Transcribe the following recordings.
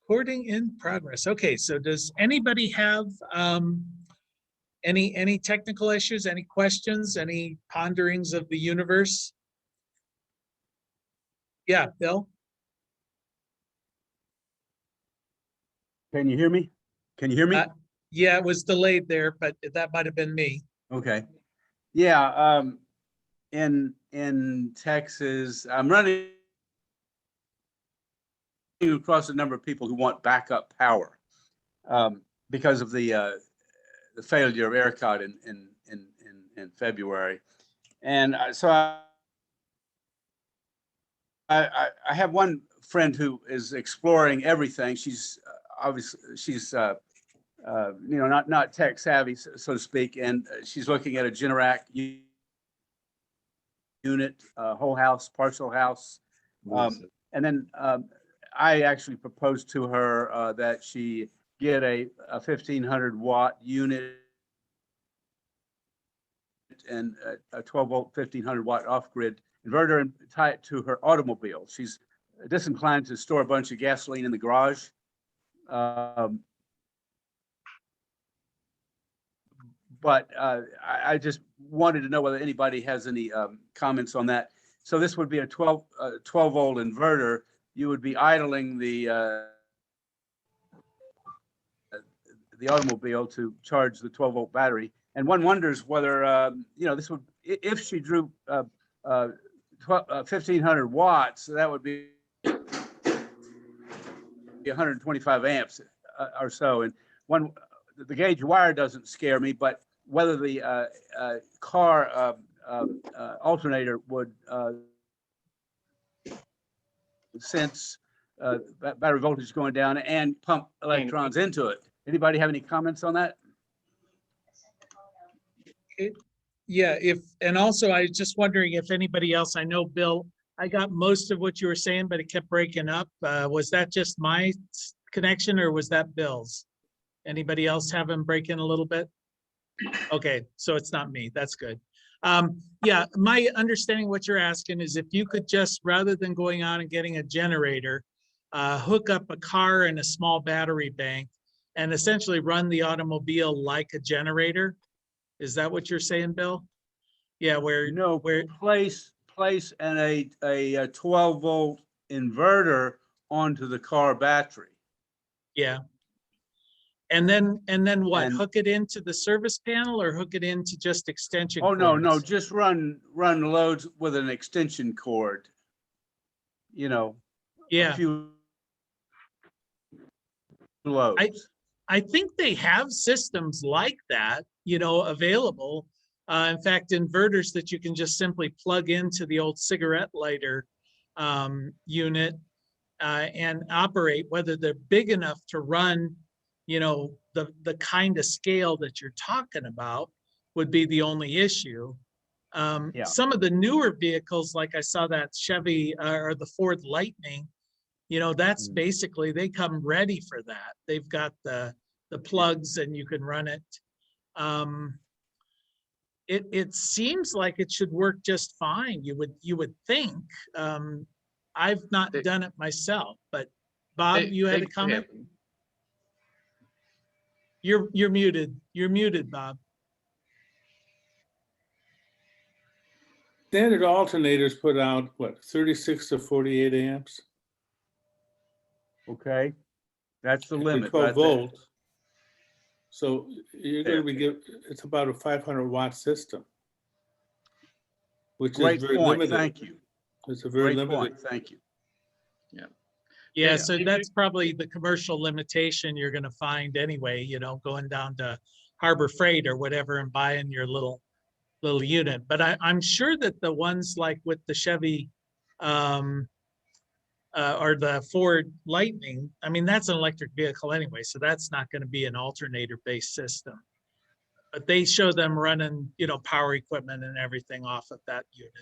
Recording in progress. Okay, so does anybody have any technical issues, any questions, any ponderings of the universe? Yeah, Bill? Can you hear me? Can you hear me? Yeah, it was delayed there, but that might have been me. Okay. Yeah, in Texas, I'm running across a number of people who want backup power because of the failure of ERCOT in February, and so I have one friend who is exploring everything. She's obviously not tech savvy, so to speak, and she's looking at a Generac unit, whole house, partial house, and then I actually proposed to her that she get a 1,500 watt unit and a 12 volt 1,500 watt off grid inverter and tie it to her automobile. She's disinclined to store a bunch of gasoline in the garage. But I just wanted to know whether anybody has any comments on that. So this would be a 12 volt inverter. You would be idling the automobile to charge the 12 volt battery. And one wonders whether this would, if she drew 1,500 watts, that would be 125 amps or so. And the gauge wire doesn't scare me, but whether the car alternator would sense battery voltage going down and pump electrons into it. Anybody have any comments on that? Yeah, and also I was just wondering if anybody else, I know Bill, I got most of what you were saying, but it kept breaking up. Was that just my connection or was that Bill's? Anybody else have him break in a little bit? Okay, so it's not me. That's good. Yeah, my understanding what you're asking is if you could just, rather than going on and getting a generator, hook up a car and a small battery bank and essentially run the automobile like a generator. Is that what you're saying, Bill? Yeah, where place and a 12 volt inverter onto the car battery. Yeah. And then what? Hook it into the service panel or hook it into just extension cords? No, just run loads with an extension cord. Yeah. A few loads. I think they have systems like that, available. In fact, inverters that you can just simply plug into the old cigarette lighter unit and operate, whether they're big enough to run, the kind of scale that you're talking about would be the only issue. Some of the newer vehicles, like I saw that Chevy or the Ford Lightning, that's basically, they come ready for that. They've got the plugs and you can run it. It seems like it should work just fine. You would think. I've not done it myself, but Bob, you had a comment? You're muted. You're muted, Bob. Standard alternators put out what, 36 to 48 amps? Okay, that's the limit. 12 volts. So you're going to be it's about a 500 watt system, which is very limited. Thank you. It's a very limited. Point. Thank you. Yeah, so that's probably the commercial limitation you're going to find anyway, going down to Harbor Freight or whatever and buying your little unit. But I'm sure that the ones like with the Chevy or the Ford Lightning, I mean, that's an electric vehicle anyway, so that's not going to be an alternator-based system. But they show them running, power equipment and everything off of that unit.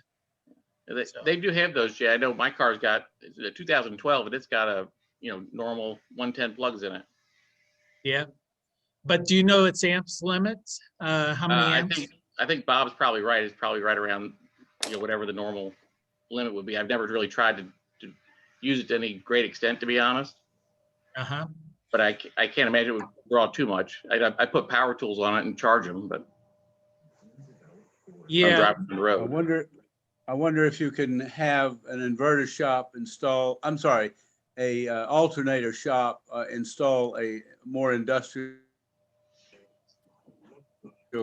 They do have those, Jay. I know my car's got a 2012, and it's got a normal 110 plugs in it. Yeah, but do you know its amps limit? How many amps? I think Bob's probably right. It's probably right around whatever the normal limit would be. I've never really tried to use it to any great extent, to be honest. Uh-huh. but I can't imagine it would draw too much. I put power tools on it and charge them, but I'm Yeah, driving on the I road. wonder if you can have an inverter shop install, I'm sorry, a alternator shop install a more industrial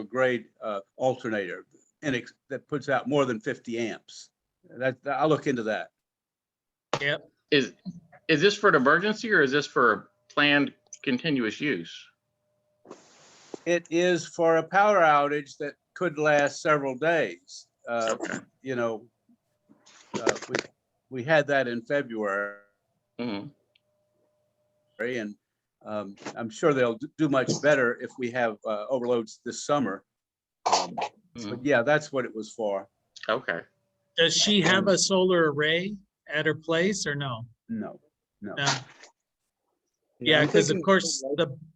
grade alternator that puts out more than 50 amps. I'll look into that. yep. Is this for an emergency or is this for planned continuous use? It is for a power outage that could last several days. Okay. You know, we had that in February, Mhm. and I'm sure they'll do much better if we have overloads this summer. But Mhm. yeah, that's what it was for. Okay. Does she have a solar array at her place or no? No, no. No. Yeah, I'm because of thinking- course,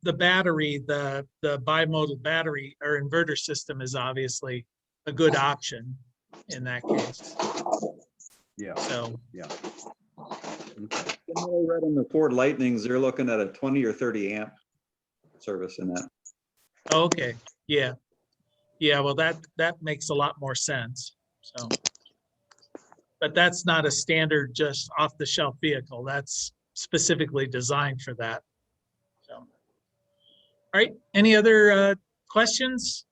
the battery, the bimodal battery or inverter system is obviously a good option in that case. Yeah, So, yeah. From what I read on the Ford Lightnings, they're looking at a 20 or 30 amp service in that. okay, yeah. Yeah, well, that makes a lot more sense, so. But that's not a standard, just off the shelf vehicle. That's specifically designed for that. So, all right, any other questions?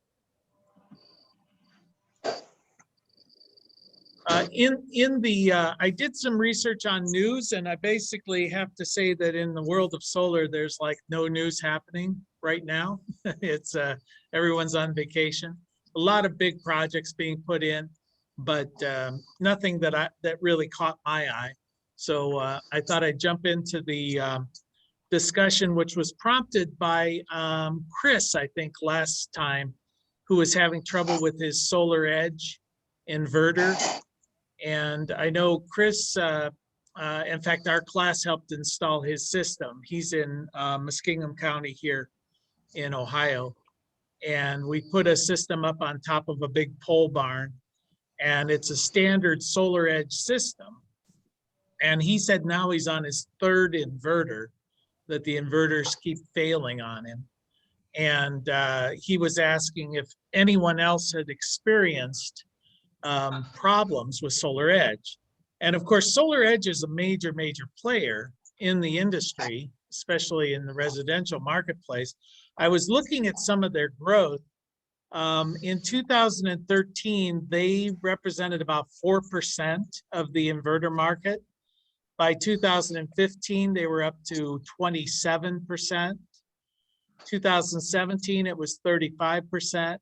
I did some research on news, and I basically have to say that in the world of solar, there's like no news happening right now. It's everyone's on vacation. A lot of big projects being put in, but nothing that really caught my eye. So I thought I'd jump into the discussion, which was prompted by Chris, I think, last time, who was having trouble with his SolarEdge inverter. And I know Chris, in fact, our class helped install his system. He's in Muskingum County here in Ohio. And we put a system up on top of a big pole barn, and it's a standard SolarEdge system. And he said now he's on his third inverter, that the inverters keep failing on him. And he was asking if anyone else had experienced problems with SolarEdge. And of course, SolarEdge is a major player in the industry, especially in the residential marketplace. I was looking at some of their growth. In 2013, they represented about 4% of the inverter market. By 2015, they were up to 27%. 2017, it was 35%.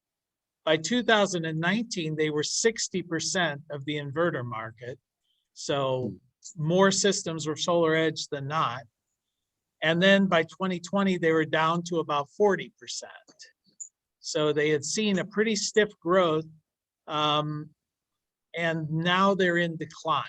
By 2019, they were 60% of the inverter market. So more systems were SolarEdge than not. And then by 2020, they were down to about 40%. So they had seen a pretty stiff growth, and now they're in decline.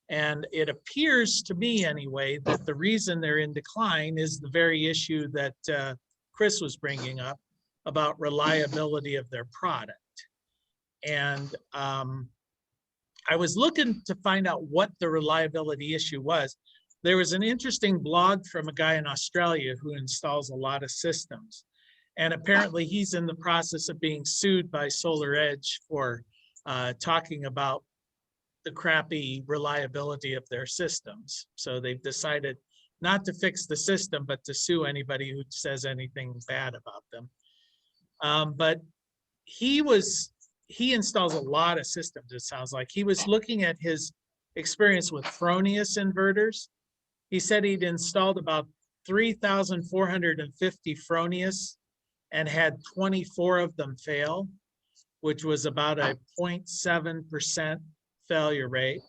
And it appears to me anyway, that the reason they're in decline is the very issue that Chris was bringing up about reliability of their product. And I was looking to find out what the reliability issue was. There was an interesting blog from a guy in Australia who installs a lot of systems. And apparently he's in the process of being sued by SolarEdge for talking about the crappy reliability of their systems. So they've decided not to fix the system, but to sue anybody who says anything bad about them. But he installs a lot of systems, it sounds like. He was looking at his experience with Fronius inverters. He said he'd installed about 3,450 Fronius and had 24 of them fail, which was about a 0.7% failure rate.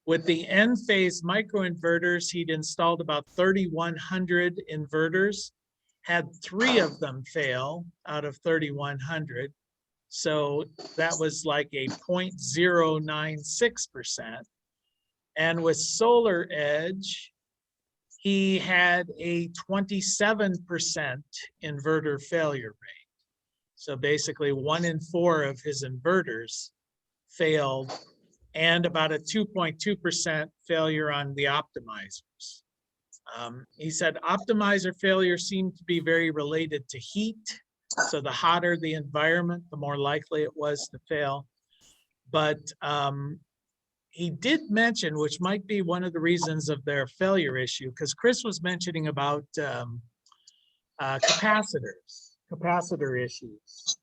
With the N-phase microinverters, he'd installed about 3,100 inverters, had 3 of them fail out of 3,100. So that was like a 0.096%. And with SolarEdge, he had a 27% inverter failure rate. So basically 1 in 4 of his inverters failed, and about a 2.2% failure on the optimizers. He said optimizer failure seemed to be very related to heat. So the hotter the environment, the more likely it was to fail. But he did mention, which might be one of the reasons of their failure issue, because Chris was mentioning about capacitor issues.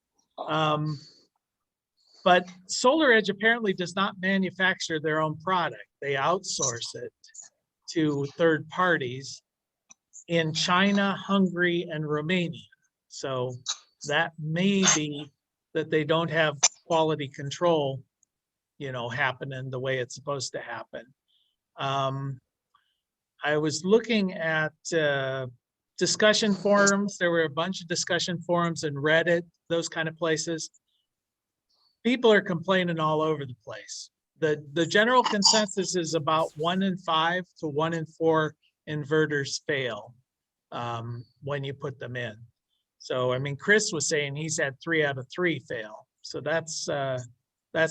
But SolarEdge apparently does not manufacture their own product. They outsource it to third parties in China, Hungary, and Romania. So that may be that they don't have quality control, happening the way it's supposed to happen. I was looking at discussion forums. There were a bunch of discussion forums in Reddit, those kind of places. People are complaining all over the place. The general consensus is about 1 in 5 to 1 in 4 inverters fail when you put them in. So, I mean, Chris was saying he's had 3 out of 3 fail. So that's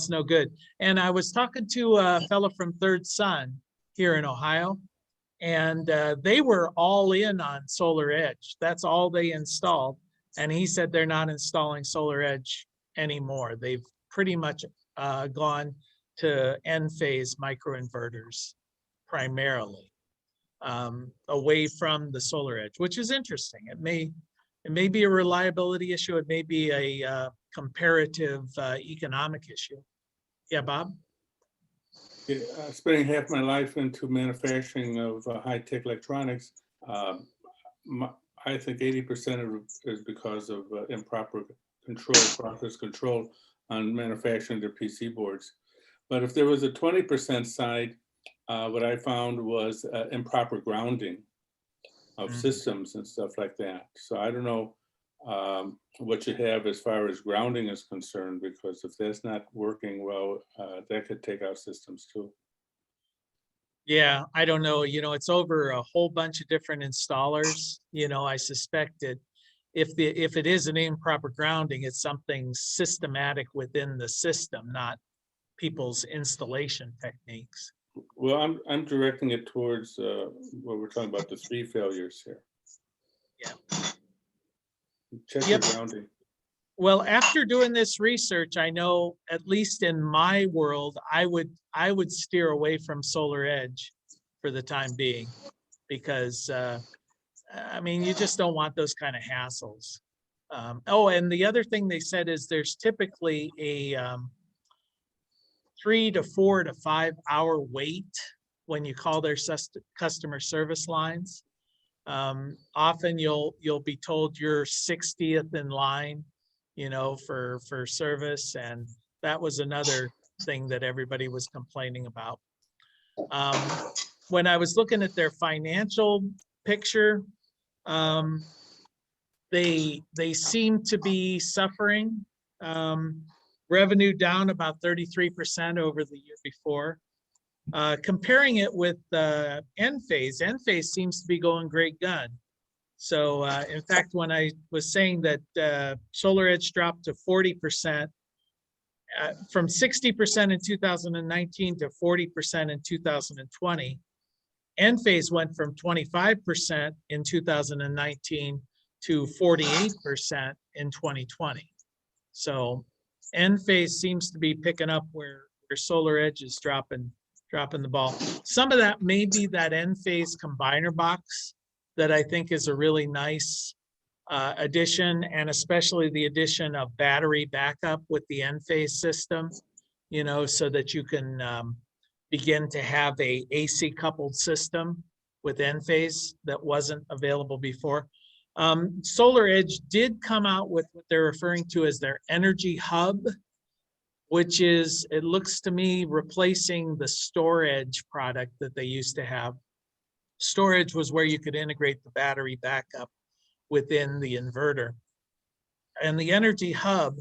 no good. And I was talking to a fellow from Third Sun here in Ohio, and they were all in on SolarEdge. That's all they installed. And he said they're not installing SolarEdge anymore. They've pretty much gone to N-phase microinverters primarily, away from the SolarEdge, which is interesting. It may be a reliability issue. It may be a comparative economic issue. Yeah, Bob? Yeah, spending half my life into manufacturing of high-tech electronics, I think 80% of it is because of improper process control on manufacturing their PC boards. But if there was a 20% side, what I found was improper grounding of systems and stuff like that. So I don't know what you have as far as grounding is concerned, because if that's not working well, that could take out systems too. Yeah, I don't know. It's over a whole bunch of different installers. I suspect it. If it is an improper grounding, it's something systematic within the system, not people's installation techniques. Well, I'm directing it towards what we're talking about, the 3 failures here. Yeah. Check Yep. your grounding. Well, after doing this research, I know, at least in my world, I would steer away from SolarEdge for the time being, because I mean, you just don't want those kind of hassles. And the other thing they said is there's typically a 3 to 4 to 5 hour wait when you call their customer service lines. Often you'll be told you're 60th in line, for service, and that was another thing that everybody was complaining about. When I was looking at their financial picture, they seem to be suffering. Revenue down about 33% over the year before. Comparing it with Enphase, Enphase seems to be going great gun. So in fact, when I was saying that SolarEdge dropped to 40%, from 60% in 2019 to 40% in 2020, Enphase went from 25% in 2019 to 48% in 2020. So Enphase seems to be picking up where SolarEdge is dropping the ball. Some of that may be that Enphase combiner box that I think is a really nice addition, and especially the addition of battery backup with the Enphase system, so that you can begin to have a AC coupled system with Enphase that wasn't available before. SolarEdge did come out with what they're referring to as their Energy Hub, which is, it looks to me, replacing the StoraEdge product that they used to have. StoraEdge was where you could integrate the battery backup within the inverter. And the Energy Hub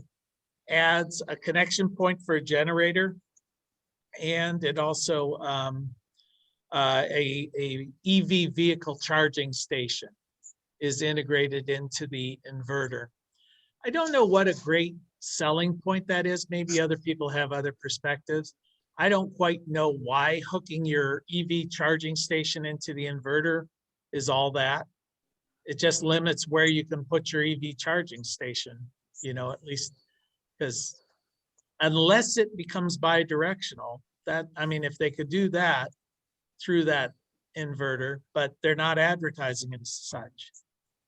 adds a connection point for a generator, and it also a EV vehicle charging station is integrated into the inverter. I don't know what a great selling point that is. Maybe other people have other perspectives. I don't quite know why hooking your EV charging station into the inverter is all that. It just limits where you can put your EV charging station, at least, because unless it becomes bi-directional, if they could do that through that inverter, but they're not advertising it as such.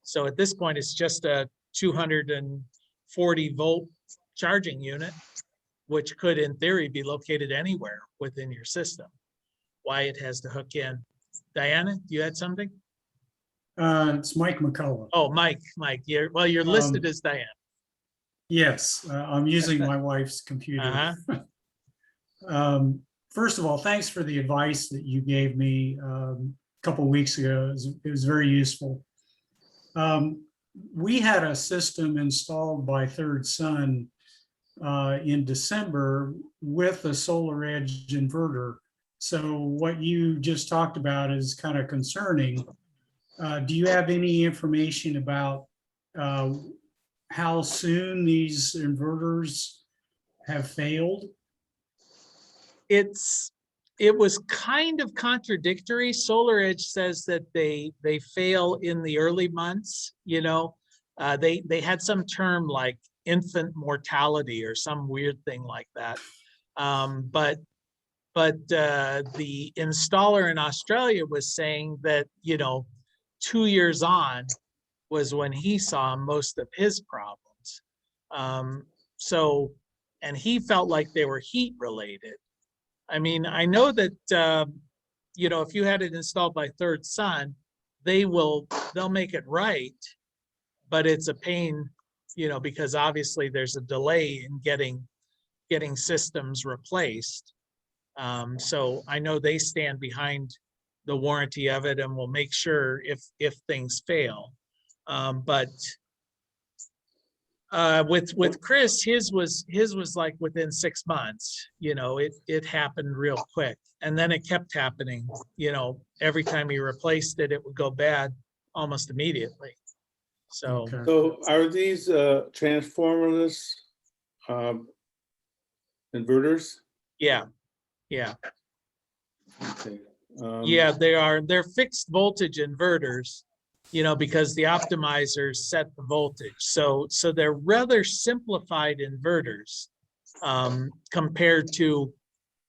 So at this point, it's just a 240 volt charging unit, which could in theory be located anywhere within your system. Why it has to hook in. Diana, you had something? It's Mike McCullough. Oh, Mike, you're listed as Diana. Yes, I'm using my wife's computer. Uh-huh. First of all, thanks for the advice that you gave me a couple of weeks ago. It was very useful. We had a system installed by Third Sun in December with a SolarEdge inverter. So what you just talked about is kind of concerning. Do you have any information about how soon these inverters have failed? It was kind of contradictory. SolarEdge says that they fail in the early months. They had some term like infant mortality or some weird thing like that. But the installer in Australia was saying that 2 years on was when he saw most of his problems. And he felt like they were heat related. I know that, if you had it installed by Third Sun, they'll make it right, but it's a pain, because obviously there's a delay in getting systems replaced. So I know they stand behind the warranty of it and will make sure if things fail. But with Chris, his was like within 6 months. It happened real quick, and then it kept happening. Every time he replaced it, it would go bad almost immediately. So Okay. So are these transformerless inverters? yeah. Okay. Yeah, they're fixed voltage inverters, because the optimizers set the voltage. So they're rather simplified inverters compared to,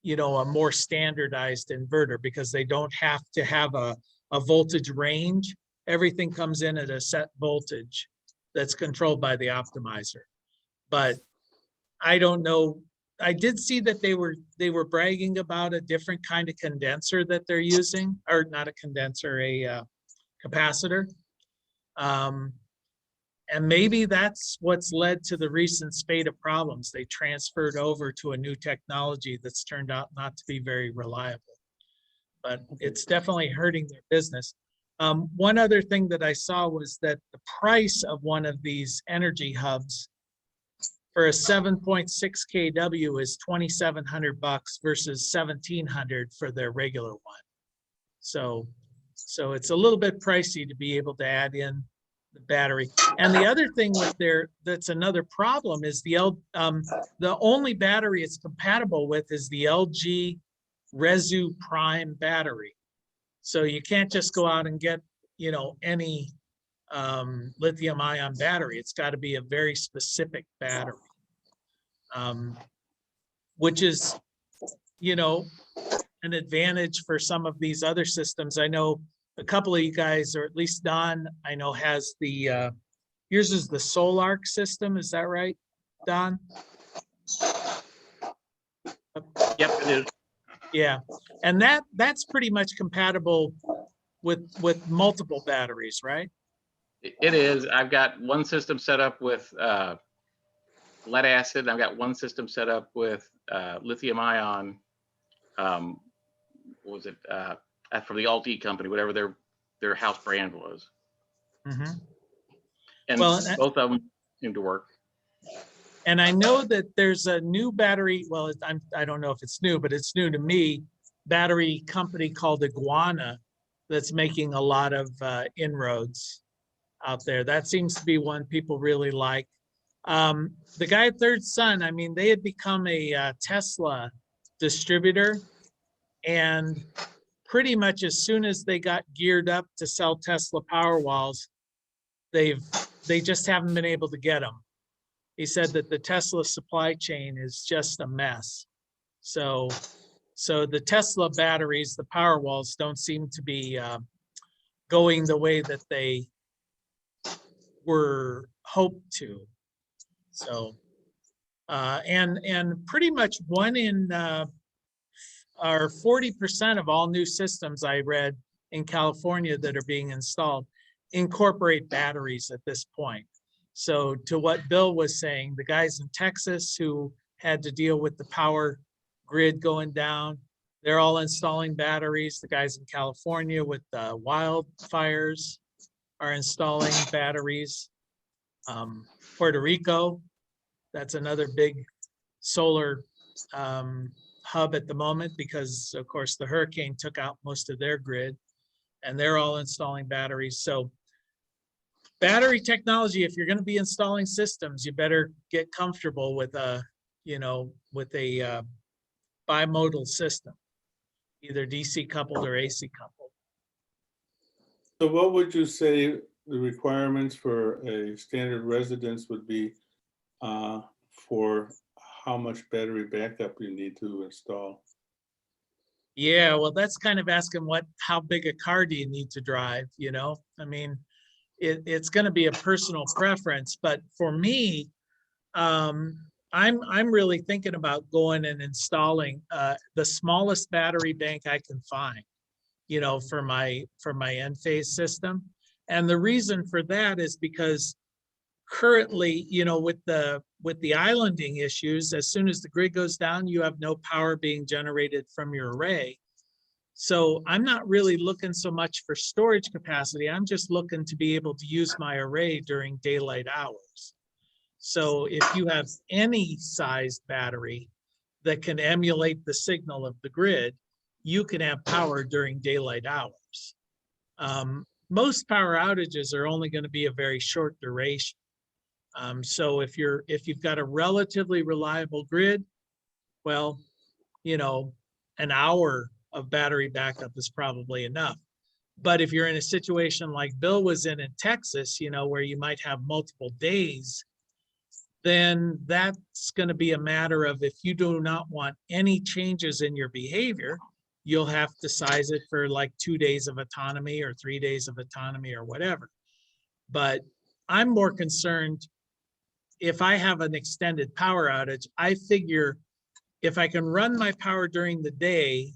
a more standardized inverter, because they don't have to have a voltage range. Everything comes in at a set voltage that's controlled by the optimizer. But I don't know. I did see that they were bragging about a different kind of condenser that they're using, or not a condenser, a capacitor. And maybe that's what's led to the recent spate of problems. They transferred over to a new technology that's turned out not to be very reliable, but it's definitely hurting their business. One other thing that I saw was that the price of one of these energy hubs for a 7.6 kW is $2,700 versus $1,700 for their regular one. So it's a little bit pricey to be able to add in the battery. And the other thing that's another problem is the only battery it's compatible with is the LG Resu Prime battery. So you can't just go out and get, any lithium ion battery. It's got to be a very specific battery, which is, an advantage for some of these other systems. I know a couple of you guys, or at least Don, I know has yours is the SolarEdge system. Is that right, Don? Yep, it is. Yeah, and that's pretty much compatible with multiple batteries, right? It is. I've got one system set up with lead acid. I've got one system set up with lithium ion. What was it? From the Alt-E company, whatever their house brand was. Mm-hmm. And Well, both of them seem to work. And I know that there's a new battery. Well, I don't know if it's new, but it's new to me. Battery company called Iguana that's making a lot of inroads out there. That seems to be one people really like. The guy at Third Sun, they had become a Tesla distributor, and pretty much as soon as they got geared up to sell Tesla Powerwalls, they just haven't been able to get them. He said that the Tesla supply chain is just a mess. So the Tesla batteries, the Powerwalls, don't seem to be going the way that they were hoped to. So, and pretty much one in or 40% of all new systems I read in California that are being installed incorporate batteries at this point. So to what Bill was saying, the guys in Texas who had to deal with the power grid going down, they're all installing batteries. The guys in California with the wildfires are installing batteries. Puerto Rico, that's another big solar hub at the moment because of course the hurricane took out most of their grid and they're all installing batteries. So battery technology, if you're going to be installing systems, you better get comfortable with a, with a bimodal system, either DC coupled or AC coupled. So what would you say the requirements for a standard residence would be for how much battery backup you need to install? Yeah, well, that's kind of asking how big a car do you need to drive, I mean, it's going to be a personal preference, but for me, I'm really thinking about going and installing the smallest battery bank I can find, for my Enphase system. And the reason for that is because currently, with the islanding issues, as soon as the grid goes down, you have no power being generated from your array. So I'm not really looking so much for storage capacity. I'm just looking to be able to use my array during daylight hours. So if you have any sized battery that can emulate the signal of the grid, you can have power during daylight hours. Most power outages are only going to be a very short duration. So if you've got a relatively reliable grid, well, an hour of battery backup is probably enough. But if you're in a situation like Bill was in Texas, where you might have multiple days, then that's going to be a matter of, if you do not want any changes in your behavior, you'll have to size it for like 2 days of autonomy or 3 days of autonomy or whatever. But I'm more concerned if I have an extended power outage. I figure if I can run my power during the day,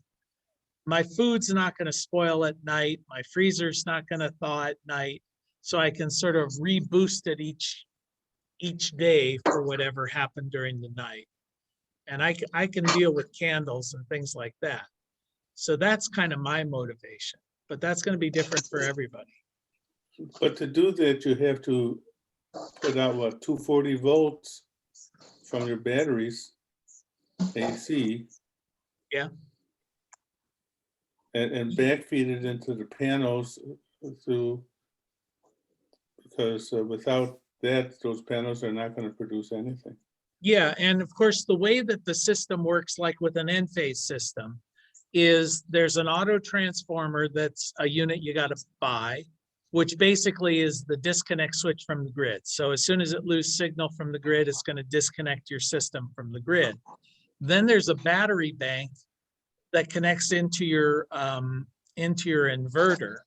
my food's not going to spoil at night, my freezer's not going to thaw at night, so I can sort of reboost it each day for whatever happened during the night. And I can deal with candles and things like that. So that's kind of my motivation, but that's going to be different for everybody. But to do that, you have to put out 240 volts from your batteries, AC. Yeah. And backfeed it into the panels because without that, those panels are not going to produce anything. Yeah, and of course, the way that the system works, like with an Enphase system, is there's an auto transformer that's a unit you got to buy, which basically is the disconnect switch from the grid. So as soon as it loses signal from the grid, it's going to disconnect your system from the grid. Then there's a battery bank that connects into your inverter,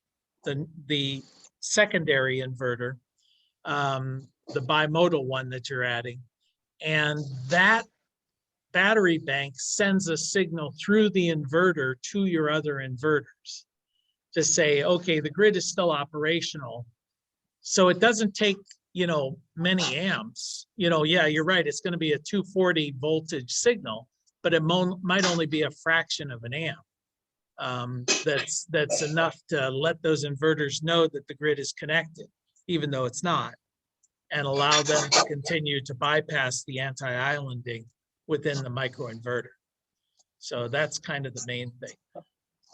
the secondary inverter, the bimodal one that you're adding. And that battery bank sends a signal through the inverter to your other inverters to say, okay, the grid is still operational. So it doesn't take, many amps. Yeah, you're right. It's going to be a 240 voltage signal, but it might only be a fraction of an amp. That's enough to let those inverters know that the grid is connected, even though it's not, and allow them to continue to bypass the anti-islanding within the microinverter. So that's kind of the main thing.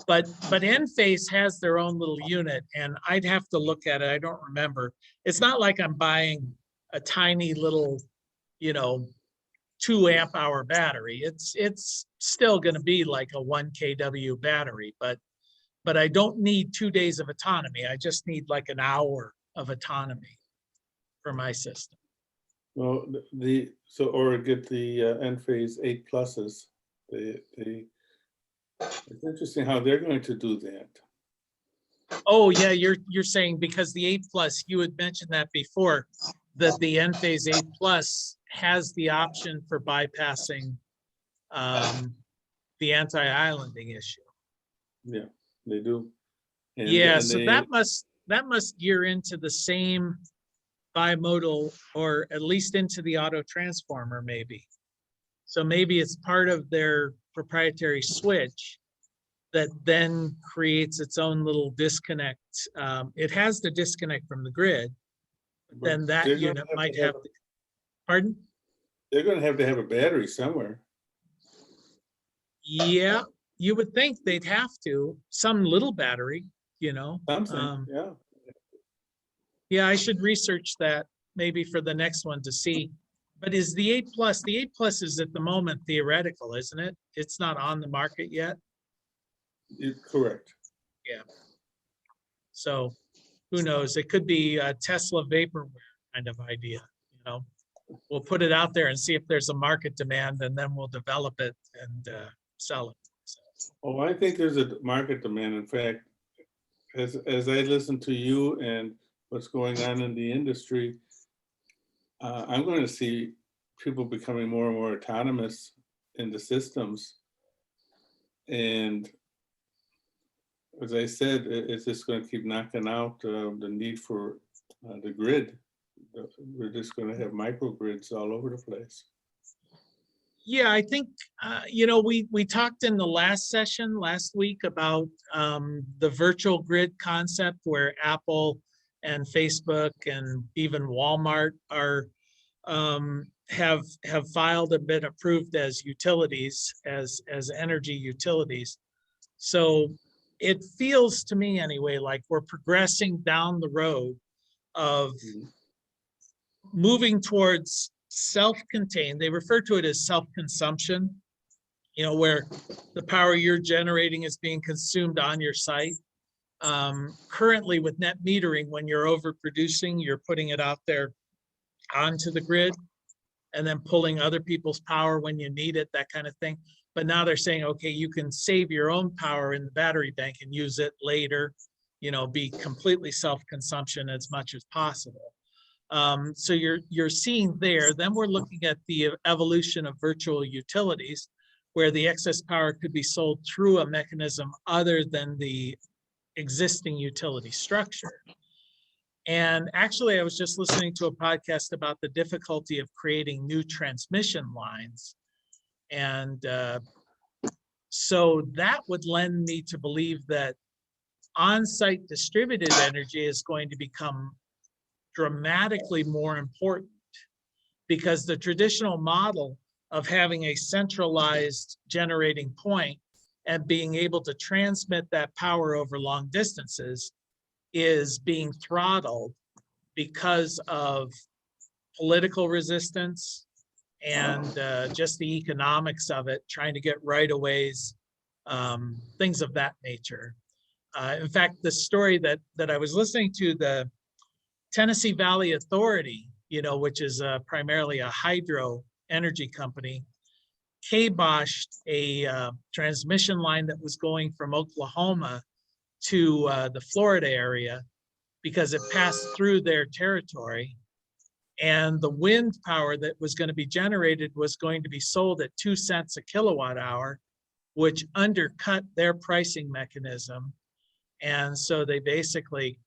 But Enphase has their own little unit, and I'd have to look at it. I don't remember. It's not like I'm buying a tiny little, 2 amp hour battery. It's still going to be like a 1 kW battery, but but I don't need 2 days of autonomy. I just need like an hour of autonomy for my system. Well, or get the Enphase 8 pluses. It's interesting how they're going to do that. Oh, yeah, you're saying because the 8 plus, you had mentioned that before, that the Enphase 8 plus has the option for bypassing the anti-islanding issue. Yeah, they do. Yeah, and so they- that must gear into the same bimodal, or at least into the auto transformer maybe. So maybe it's part of their proprietary switch that then creates its own little disconnect. It has the disconnect from the grid, but but then that they're gonna unit to might have, pardon? They're going to have a battery somewhere. Yeah, you would think they'd have to, some little battery, you know. Something, yeah. Yeah, I should research that maybe for the next one to see. But is the 8 plus is at the moment theoretical, isn't it? It's not on the market yet. Correct. So who knows? It could be a Tesla vaporware kind of idea, you know. We'll put it out there and see if there's a market demand, and then we'll develop it and sell it. So, Oh, I think there's a market demand. In fact, as I listen to you and what's going on in the industry, I'm going to see people becoming more and more autonomous in the systems. And as I said, it's just going to keep knocking out the need for the grid. We're just going to have microgrids all over the place. yeah, I think, you know, we talked in the last session last week about the virtual grid concept where Apple and Facebook and even Walmart are have filed and been approved as utilities, as energy utilities. So it feels to me anyway, like we're progressing down the road of moving towards self-contained. They refer to it as self-consumption, you know, where the power you're generating is being consumed on your site. Currently with net metering, when you're overproducing, you're putting it out there onto the grid and then pulling other people's power when you need it, that kind of thing. But now they're saying, okay, you can save your own power in the battery bank and use it later, you know, be completely self-consumption as much as possible. So you're seeing there. Then we're looking at the evolution of virtual utilities, where the excess power could be sold through a mechanism other than the existing utility structure. And actually, I was just listening to a podcast about the difficulty of creating new transmission lines. And so that would lend me to believe that on-site distributed energy is going to become dramatically more important, because the traditional model of having a centralized generating point and being able to transmit that power over long distances is being throttled because of political resistance and just the economics of it, trying to get right-of-ways, things of that nature. In fact, the story that I was listening to, the Tennessee Valley Authority, you know, which is primarily a hydro energy company, kiboshed a transmission line that was going from Oklahoma to the Florida area because it passed through their territory. And the wind power that was going to be generated was going to be sold at 2 cents a kilowatt hour, which undercut their pricing mechanism. And so they basically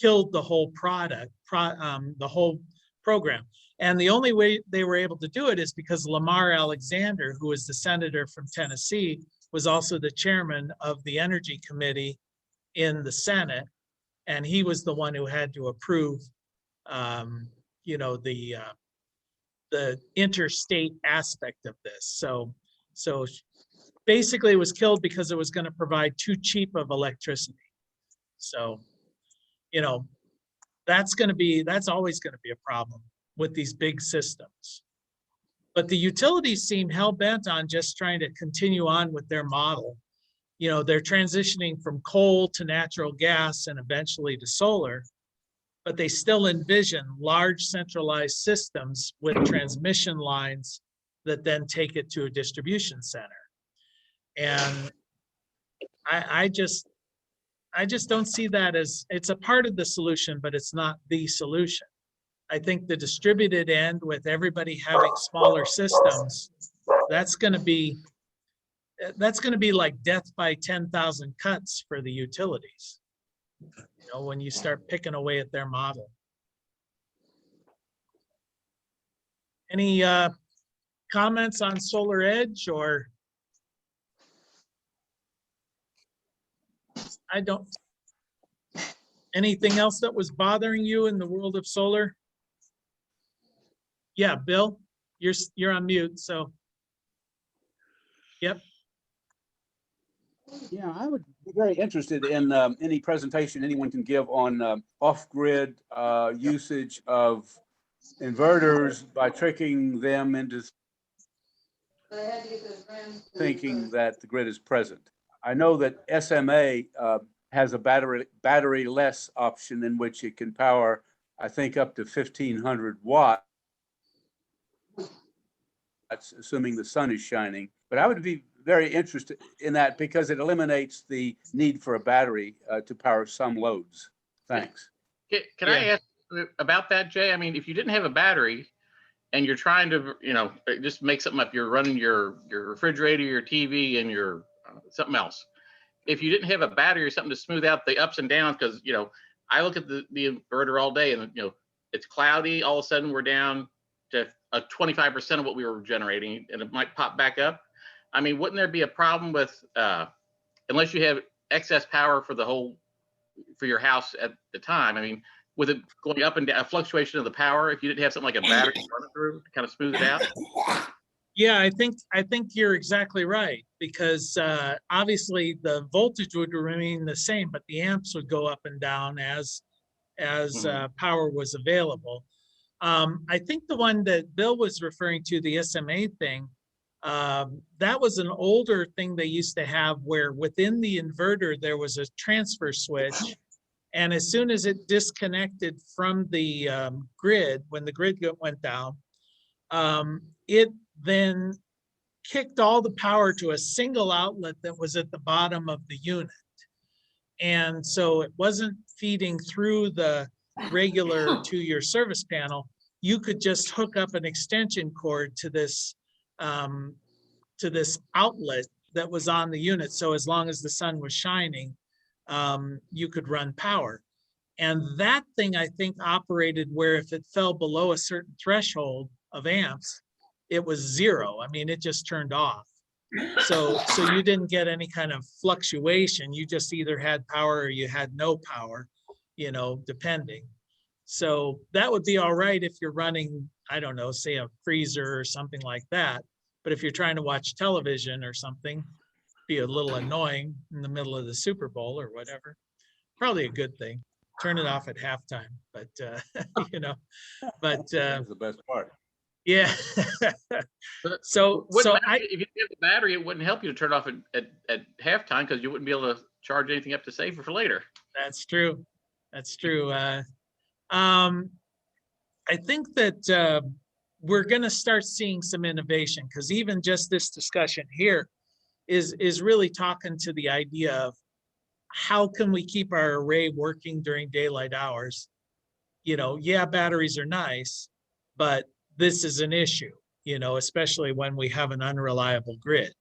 killed the whole the whole program. And the only way they were able to do it is because Lamar Alexander, who is the senator from Tennessee, was also the chairman of the Energy Committee in the Senate. And he was the one who had to approve, you know, the interstate aspect of this. So basically it was killed because it was going to provide too cheap of electricity. So, you know, that's always going to be a problem with these big systems. But the utilities seem hell-bent on just trying to continue on with their model you know, they're transitioning from coal to natural gas and eventually to solar, but they still envision large centralized systems with transmission lines that then take it to a distribution center. And I just don't see that as, it's a part of the solution, but it's not the solution. I think the distributed end with everybody having smaller systems, that's going to be like death by 10,000 cuts for the utilities. You know, when you start picking away at their model. Any comments on SolarEdge, or? I don't. Anything else that was bothering you in the world of solar? Yeah, Bill, you're on mute, so. Yep. Yeah, I would be very interested in any presentation anyone can give on off-grid usage of inverters by tricking them into thinking that the grid is present. I know that SMA has a battery-less option in which it can power, I think, up to 1,500 watts. That's assuming the sun is shining. But I would be very interested in that because it eliminates the need for a battery to power some loads. Thanks. Can I ask about that, Jay? I mean, if you didn't have a battery and you're trying to, you know, just make something up, you're running your refrigerator, your TV, and your something else. If you didn't have a battery or something to smooth out the ups and downs, because, you know, I look at the inverter all day and, you know, it's cloudy. All of a sudden we're down to 25% of what we were generating, and it might pop back up. I mean, wouldn't there be a problem with, unless you have excess power for your house at the time? I mean, with it going up and down, a fluctuation of the power, if you didn't have something like a battery running through to kind of smooth it out? Yeah, I think you're exactly right, because obviously the voltage would remain the same, but the amps would go up and down as power was available. I think the one that Bill was referring to, the SMA thing, that was an older thing they used to have, where within the inverter there was a transfer switch, and as soon as it disconnected from the grid, when the grid went down, it then kicked all the power to a single outlet that was at the bottom of the unit. And so it wasn't feeding through the regular to your service panel. You could just hook up an extension cord to this outlet that was on the unit. So as long as the sun was shining, you could run power. And that thing, I think, operated where if it fell below a certain threshold of amps, it was zero. I mean, it just turned off. So you didn't get any kind of fluctuation. You just either had power or you had no power, you know, depending. So that would be all right if you're running, I don't know, say a freezer or something like that. But if you're trying to watch television or something, be a little annoying in the middle of the Super Bowl or whatever. Probably a good thing. Turn it off at halftime, but you know, but That's the best part. yeah. so if you didn't have the battery, it wouldn't help you to turn it off at halftime, because you wouldn't be able to charge anything up to save for later. That's true. That's true. I think that we're going to start seeing some innovation, because even just this discussion here is really talking to the idea of how can we keep our array working during daylight hours? You know, yeah, batteries are nice, but this is an issue, you know, especially when we have an unreliable grid.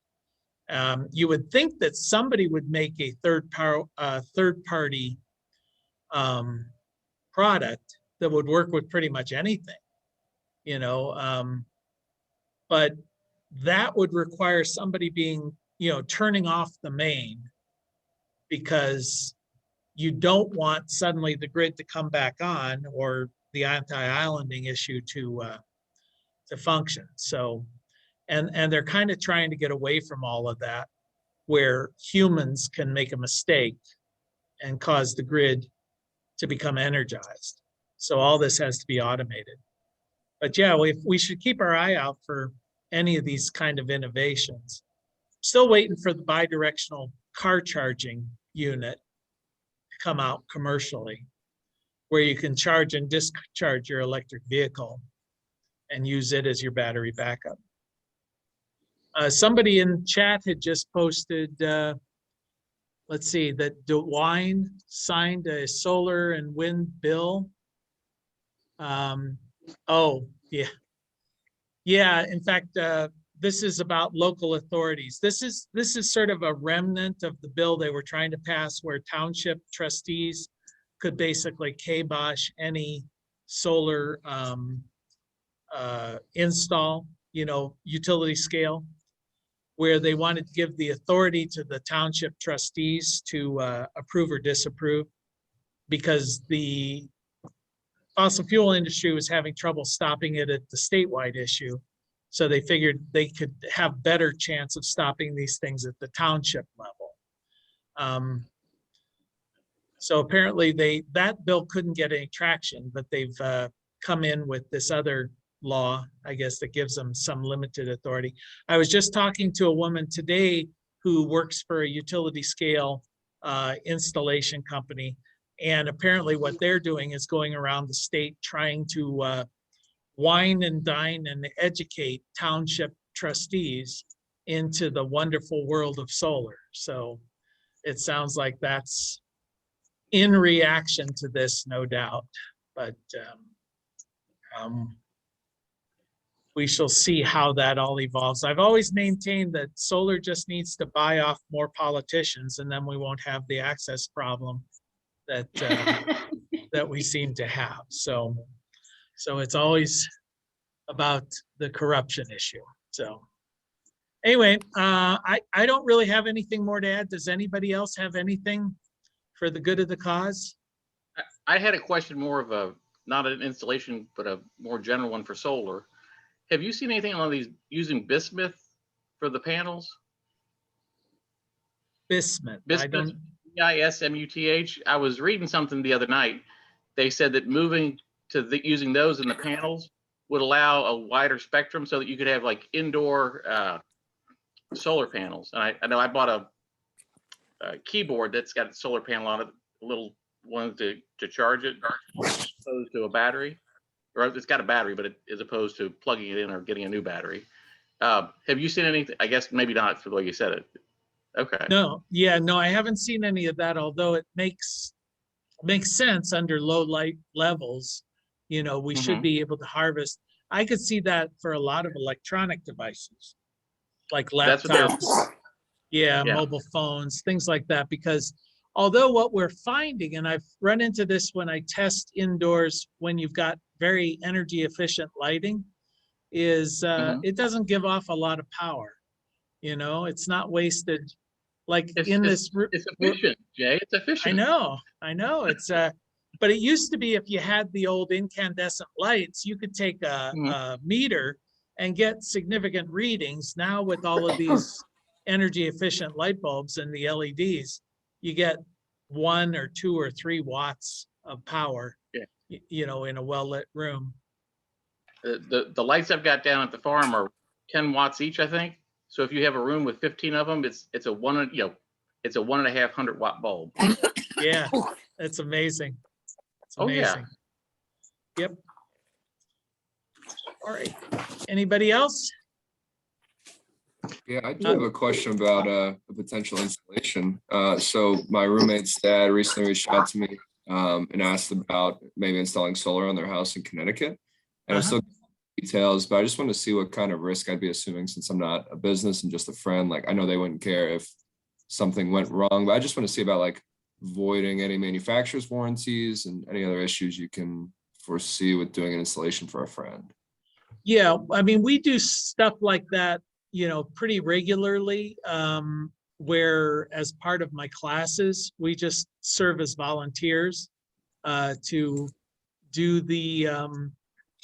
You would think that somebody would make a third-party product that would work with pretty much anything, you know, but that would require somebody being, you know, turning off the main, because you don't want suddenly the grid to come back on, or the anti-islanding issue to function. So, and they're kind of trying to get away from all of that, where humans can make a mistake and cause the grid to become energized. So all this has to be automated. But yeah, we should keep our eye out for any of these kind of innovations. Still waiting for the bidirectional car charging unit to come out commercially, where you can charge and discharge your electric vehicle and use it as your battery backup. Somebody in chat had just posted, let's see, that DeWine signed a solar and wind bill. Oh, yeah. Yeah, in fact, this is about local authorities. This is sort of a remnant of the bill they were trying to pass, where township trustees could basically kibosh any solar install, utility scale, where they wanted to give the authority to the township trustees to approve or disapprove, because the fossil fuel industry was having trouble stopping it at the statewide issue. So they figured they could have better chance of stopping these things at the township level. So apparently that bill couldn't get any traction, but they've come in with this other law, I guess, that gives them some limited authority. I was just talking to a woman today who works for a utility scale installation company. And apparently what they're doing is going around the state trying to wine and dine and educate township trustees into the wonderful world of solar. So it sounds like that's in reaction to this, no doubt. But we shall see how that all evolves. I've always maintained that solar just needs to buy off more politicians, and then we won't have the access problem that that we seem to have. So it's always about the corruption issue. So anyway, I don't really have anything more to add. Does anybody else have anything for the good of the cause? I had a question, more of a, not an installation, but a more general one for solar. Have you seen anything on these using bismuth for the panels? Bismuth. I Bismuth, don't. BISMUTH. I was reading something the other night. They said that moving to using those in the panels would allow a wider spectrum, so that you could have like indoor solar panels. And I know I bought a keyboard that's got a solar panel on it, a little one to charge it, as opposed to a battery. Or it's got a battery, but as opposed to plugging it in or getting a new battery. Have you seen anything? I guess maybe not for the way you said it. Okay. No, yeah, no, I haven't seen any of that, although it makes sense under low light levels. We should be able to harvest. I could see that for a lot of electronic devices, like laptops, yeah, mobile phones, things like that, because although what we're finding, and I've run into this when I test indoors, when you've got very energy efficient lighting, is it doesn't give off a lot of power. It's not wasted. Like it's efficient, Jay. It's efficient. I know. It's but it used to be, if you had the old incandescent lights, you could take a meter and get significant readings. Now with all of these energy efficient light bulbs and the LEDs, you get 1 or 2 or 3 watts of power, in a well-lit room. The lights I've got down at the farm are 10 watts each, I think. So if you have a room with 15 of them, it's a 1.5 watt bulb. Yeah, that's amazing. It's amazing. Yep. All right. Anybody else? Yeah, I do have a question about a potential installation. So my roommate's dad recently reached out to me and asked about maybe installing solar on their house in Connecticut. And I'm still details, but I just want to see what kind of risk I'd be assuming, since I'm not a business and just a friend. Like, I know they wouldn't care if something went wrong, but I just want to see about like voiding any manufacturer's warranties and any other issues you can foresee with doing an installation for a friend. Yeah, I mean, we do stuff like that, pretty regularly, where as part of my classes, we just serve as volunteers to do the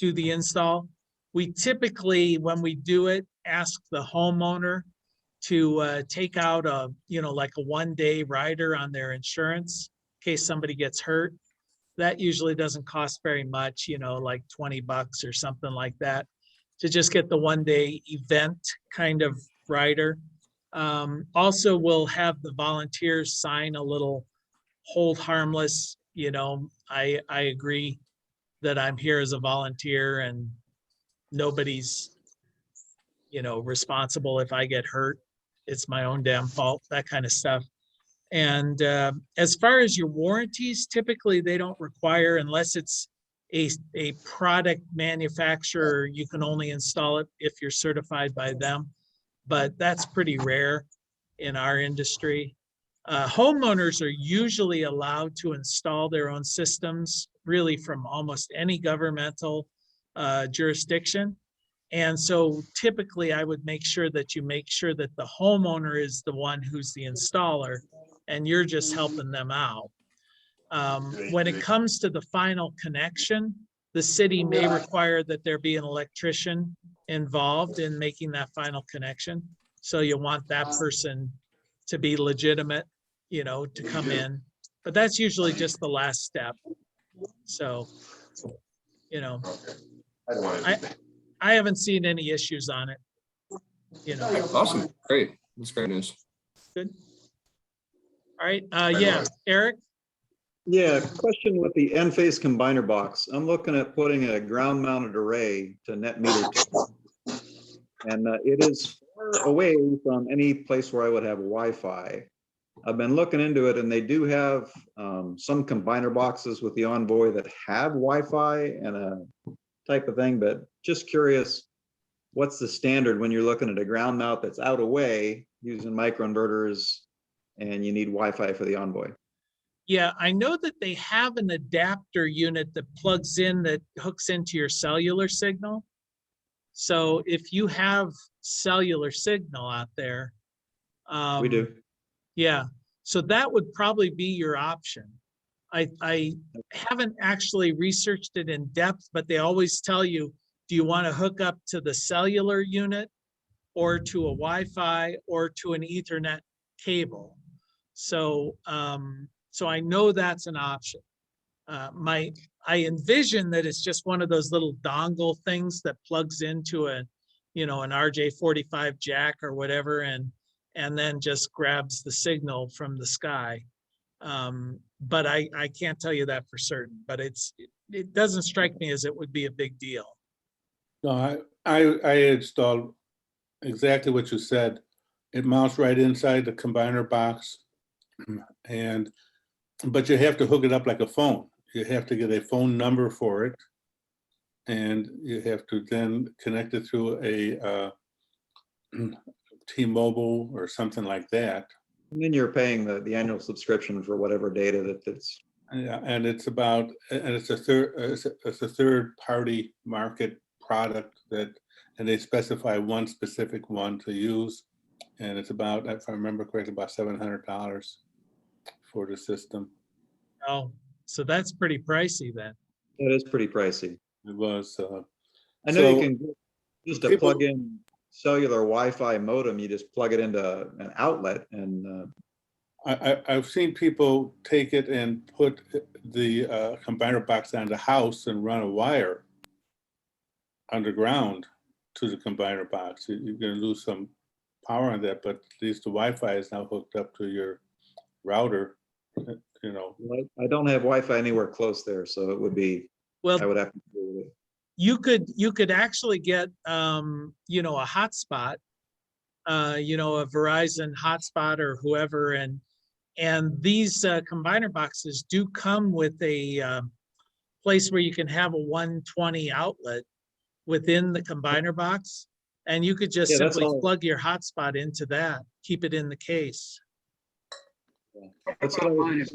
install. We typically, when we do it, ask the homeowner to take out like a 1-day rider on their insurance in case somebody gets hurt. That usually doesn't cost very much, like $20 or something like that, to just get the 1-day event kind of rider. Also, we'll have the volunteers sign a little hold harmless, I agree that I'm here as a volunteer and nobody's, responsible if I get hurt. It's my own damn fault, that kind of stuff. And as far as your warranties, typically they don't require, unless it's a product manufacturer, you can only install it if you're certified by them. But that's pretty rare in our industry. Homeowners are usually allowed to install their own systems, really from almost any governmental jurisdiction. And so typically I would make sure that you make sure that the homeowner is the one who's the installer and you're just helping them out. When it comes to the final connection, the city may require that there be an electrician involved in making that final connection. So you want that person to be legitimate, to come in, but that's usually just the last step. So, I haven't seen any issues on it. Awesome, great. That's great news. Good. All right, yeah, Eric? Yeah, question with the Enphase combiner box. I'm looking at putting a ground mounted array to net meter. And it is far away from any place where I would have Wi-Fi. I've been looking into it and they do have some combiner boxes with the Envoy that have Wi-Fi and a type of thing, but just curious, what's the standard when you're looking at a ground mount that's out away using microinverters and you need Wi-Fi for the Envoy? Yeah, I know that they have an adapter unit that plugs in, that hooks into your cellular signal. So if you have cellular signal out there. We do. Yeah, so that would probably be your option. I haven't actually researched it in depth, but they always tell you, do you want to hook up to the cellular unit or to a Wi-Fi or to an Ethernet cable? So, so I know that's an option. I envision that it's just one of those little dongle things that plugs into an RJ45 jack or whatever, and then just grabs the signal from the sky. But I can't tell you that for certain, but it doesn't strike me as it would be a big deal. No, I installed exactly what you said. It mounts right inside the combiner box, but you have to hook it up like a phone. You have to get a phone number for it, and you have to then connect it through a T-Mobile or something like that. And then you're paying the annual subscription for whatever data that's. Yeah, and it's a third party market product and they specify one specific one to use, and it's about, if I remember correctly, about $700 for the system. Oh, so that's pretty pricey then. It is pretty pricey. It was. I know you can just a plug in cellular Wi-Fi modem. You just plug it into an outlet, and I've seen people take it and put the combiner box on the house and run a wire underground to the combiner box. You're going to lose some power on that, but at least the Wi-Fi is now hooked up to your router. I don't have Wi-Fi anywhere close there, so it would be. Well, I would have to do it. you could actually get a hotspot, a Verizon hotspot or whoever, and these combiner boxes do come with a place where you can have a 120 outlet within the combiner box, and you could just simply plug your hotspot into that, keep it in the case. That's what I was,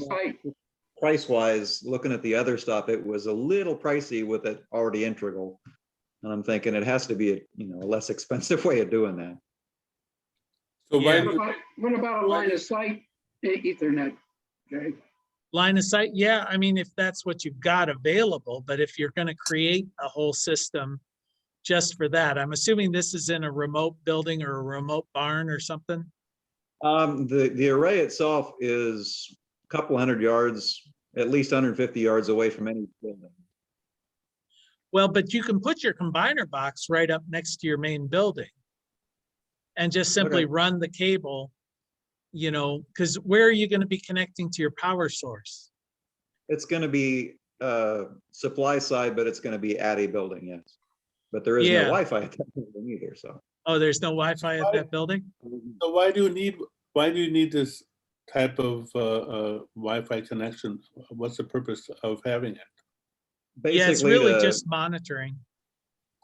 price-wise, looking at the other stuff, it was a little pricey with it already integral. And I'm thinking it has to be a less expensive way of doing that. So Yeah. What about a line of sight Ethernet, Jay? Line of sight, yeah, I mean, if that's what you've got available, but if you're going to create a whole system just for that, I'm assuming this is in a remote building or a remote barn or something? The array itself is a couple hundred yards, at least 150 yards away from any building. Well, but you can put your combiner box right up next to your main building. and just simply run the cable, you know, because where are you going to be connecting to your power source? It's gonna be supply side, but it's gonna be at a building, yes. But there is no Yeah. Wi-Fi at that building either, so. Oh, there's no Wi-Fi at that building? So why do you need this type of Wi-Fi connection? What's the purpose of having it? Yeah, it's Basically, really just monitoring.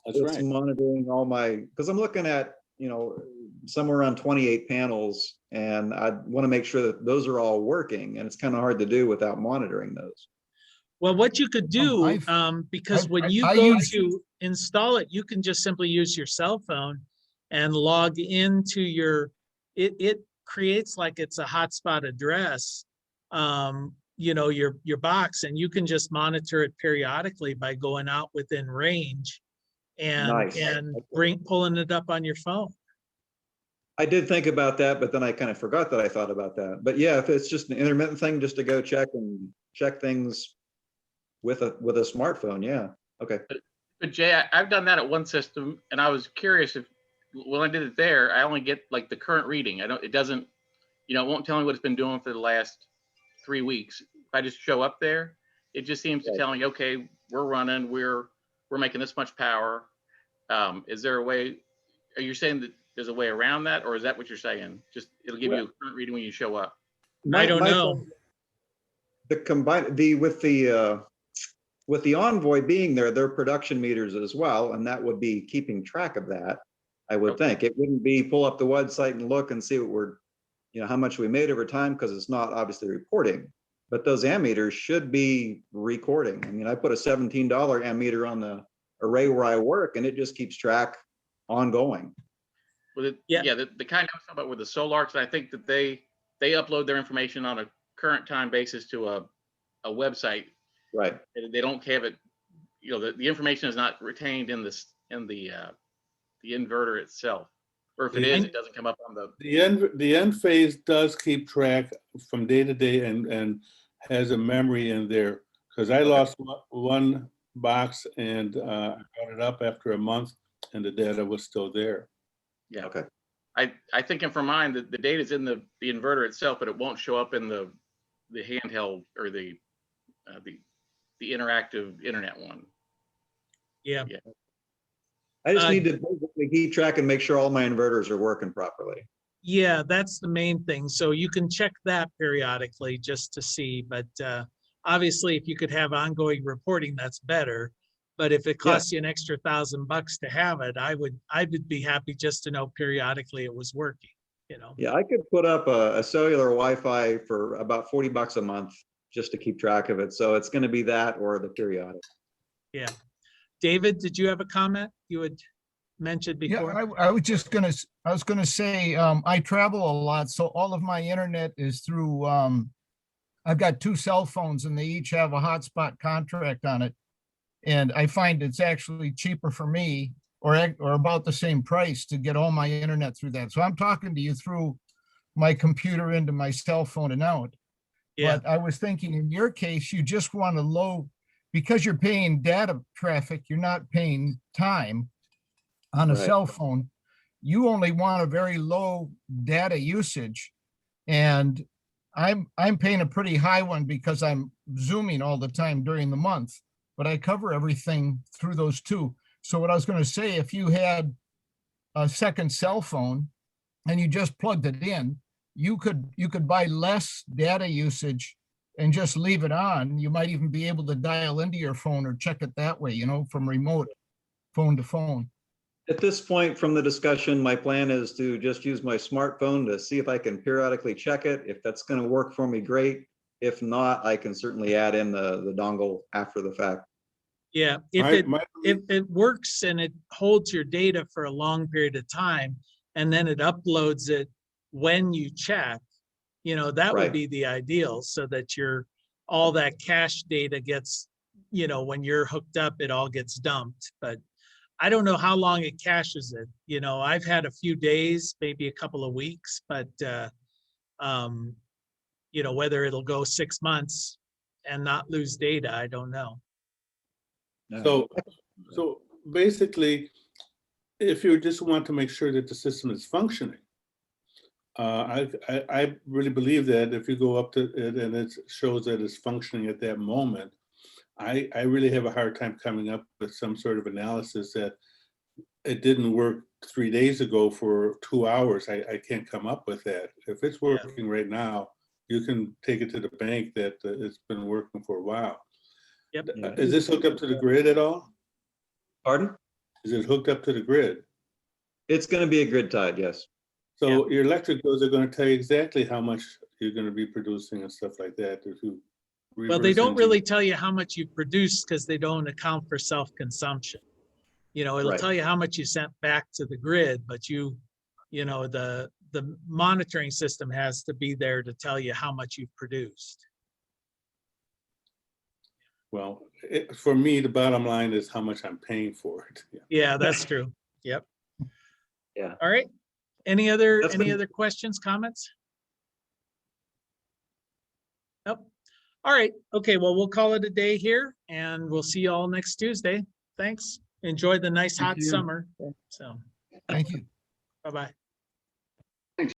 That's it's right. monitoring all my, because I'm looking at, you know, somewhere around 28 panels, and I want to make sure that those are all working, and it's kind of hard to do without monitoring those. Well, what you could do, because when you go to install it, you can just simply use your cell phone and log into your, it creates like it's a hotspot address, you know, your box, and you can just monitor it periodically by going out within range and Nice. pulling it up on your phone. I did think about that, but then I kind of forgot that I thought about that. But yeah, if it's just an intermittent thing, just to go check things with a smartphone, yeah, okay. But Jay, I've done that at one system, and I was curious if when I did it there, I only get like the current reading. It doesn't, you know, it won't tell me what it's been doing for the last 3 weeks. If I just show up there, it just seems to tell me, okay, we're running, we're making this much power. Is there a way? Are you saying that there's a way around that, or is that what you're saying? Just it'll give you a current reading when you show up. I don't know. With the Envoy being there, their production meters as well, and that would be keeping track of that. I would think it wouldn't be pull up the website and look and see what we're, you know, how much we made over time, because it's not obviously reporting. But those ammeters should be recording. I mean, I put a $17 ammeter on the array where I work, and it just keeps track ongoing. Well, the kind I was talking about with the SolarEdge, I think that they upload their information on a current time basis to a website. Right. They don't have it, you know, the information is not retained in the inverter itself, or if it is, it doesn't come up on the end phase does keep track from day to day and has a memory in there, because I lost one box and I brought it up after a month and the data was still there. Yeah. Okay. I think, and for mine, the data is in the inverter itself, but it won't show up in the handheld or the interactive internet one. Yeah. I just need to basically keep track and make sure all my inverters are working properly. Yeah, that's the main thing. So you can check that periodically just to see, but obviously if you could have ongoing reporting, that's better. But if it costs you an extra $1,000 to have it, I would be happy just to know periodically it was working, you know? Yeah, I could put up a cellular Wi-Fi for about $40 a month just to keep track of it. So it's going to be that or the periodic. Yeah. David, did you have a comment you had mentioned before? Yeah, I was just gonna, say, I travel a lot, so all of my internet is through, I've got 2 cell phones and they each have a hotspot contract on it. And I find it's actually cheaper for me or about the same price to get all my internet through that. So I'm talking to you through my computer into my cell phone and out. Yeah. But I was thinking in your case, you just want to low, because you're paying data traffic, you're not paying time on a cell phone. You only want a very low data usage. And I'm paying a pretty high one because I'm Zooming all the time during the month, but I cover everything through those 2. So what I was going to say, if you had a second cell phone and you just plugged it in, you could buy less data usage and just leave it on. You might even be able to dial into your phone or check it that way, you know, from remote phone to phone. At this point from the discussion, my plan is to just use my smartphone to see if I can periodically check it. If that's going to work for me, great. If not, I can certainly add in the dongle after the fact. Yeah, if it works and it holds your data for a long period of time, and then it uploads it when you check, you know, that would be the ideal, so that all that cache data gets, you know, when you're hooked up, it all gets dumped. But I don't know how long it caches it. You know, I've had a few days, maybe a couple of weeks, but you know, whether it'll go 6 months and not lose data, I don't know. So basically, if you just want to make sure that the system is functioning, I really believe that if you go up to it and it shows that it's functioning at that moment, I really have a hard time coming up with some sort of analysis that it didn't work 3 days ago for 2 hours. I can't come up with that. If it's working right now, you can take it to the bank that it's been working for a while. Yep. Is this hooked up to the grid at all? Pardon? Is it hooked up to the grid? It's going to be a grid tied, yes. So your electric bills are going to tell you exactly how much you're going to be producing and stuff like that. If you Well, they reverse don't really engineer. tell you how much you produce because they don't account for self-consumption. You know, it'll Right. tell you how much you sent back to the grid, but you know, the monitoring system has to be there to tell you how much you've produced. Well, for me, the bottom line is how much I'm paying for it. Yeah. Yeah, that's true. Yep. Yeah. All right. Any other That's been- other questions, comments? Nope. All right. Okay. Well, we'll call it a day here and we'll see you all next Tuesday. Thanks. Enjoy the nice Thank hot you. summer. So, Thank you. bye-bye.